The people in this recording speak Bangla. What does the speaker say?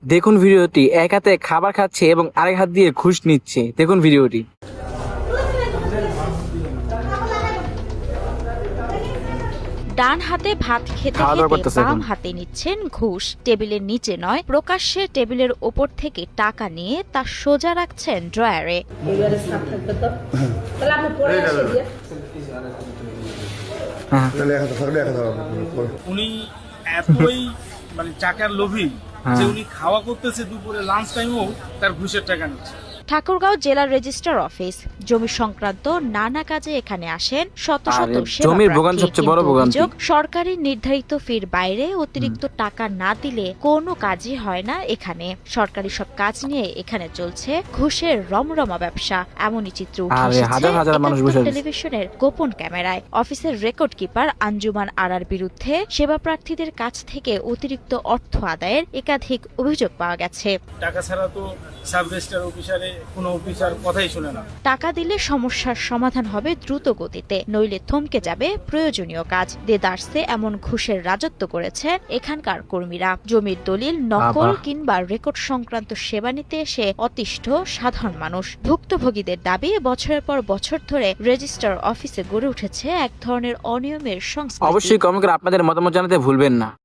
দেখুন ভিডিওটি, এক হাতে খাবার খাচ্ছে এবং আরেক হাত দিয়ে ঘুষ নিচ্ছে। দেখুন ভিডিওটি। ডান হাতে ভাত খেতে খাওয়া দাওয়া খেতে করতেছে বাম এখন। হাতে নিচ্ছেন ঘুষ। টেবিলের নিচে নয়, প্রকাশ্যে টেবিলের ওপর থেকে টাকা নিয়ে তা সোজা রাখছেন ড্রয়ারে। এবারে সাপ থাকবে তো তাহলে আপনি পরে আসে দিয়ে হ্যাঁ, উনি এতই টাকার লোভী হ্যাঁ। যে উনি খাওয়া করতেছে, দুপুরে লাঞ্চ টাইমেও তার ঘুষের টাকা নিচ্ছে। ঠাকুরগাঁও জেলা রেজিস্ট্রার অফিস। জমি সংক্রান্ত নানা কাজে এখানে আসেন শত শত আরে, সেবা জমির ভোগান্তি প্রার্থী। সবচেয়ে বড় কিন্তু ভোগান্তি। অভিযোগ, সরকারি নির্ধারিত ফির বাইরে অতিরিক্ত টাকা না দিলে কোনো কাজই হয় না এখানে। সরকারি সব কাজ নিয়ে এখানে চলছে ঘুষের রমরমা ব্যবসা। এমনই চিত্র উঠে আরে, এসেছে হাজার হাজার মানুষ বসে আছে। টেলিভিশনের গোপন ক্যামেরায়। অফিসের রেকর্ড কিপার আঞ্জুমান আরার বিরুদ্ধে সেবা প্রার্থীদের কাছ থেকে অতিরিক্ত অর্থ আদায়ের একাধিক অভিযোগ পাওয়া গেছে। টাকা ছাড়া তো সাব রেজিস্ট্রার অফিসারে কোনো অফিসার কথাই শোনে না। টাকা দিলে সমস্যার সমাধান হবে দ্রুত গতিতে, নইলে থমকে যাবে প্রয়োজনীয় কাজ। দেদারসে এমন ঘুষের রাজত্ব করেছে এখানকার কর্মীরা। জমির দলিল নকল বাবা। কিংবা রেকর্ড সংক্রান্ত সেবা নিতে এসে অতিষ্ঠ সাধারণ মানুষ। ভুক্তভোগীদের দাবি, বছরের পর বছর ধরে রেজিস্ট্রার অফিসে গড়ে উঠেছে এক ধরনের অনিয়মের সংস্কৃতি। অবশ্যই কমেন্ট করে আপনাদের মতামত জানাতে ভুলবেন না।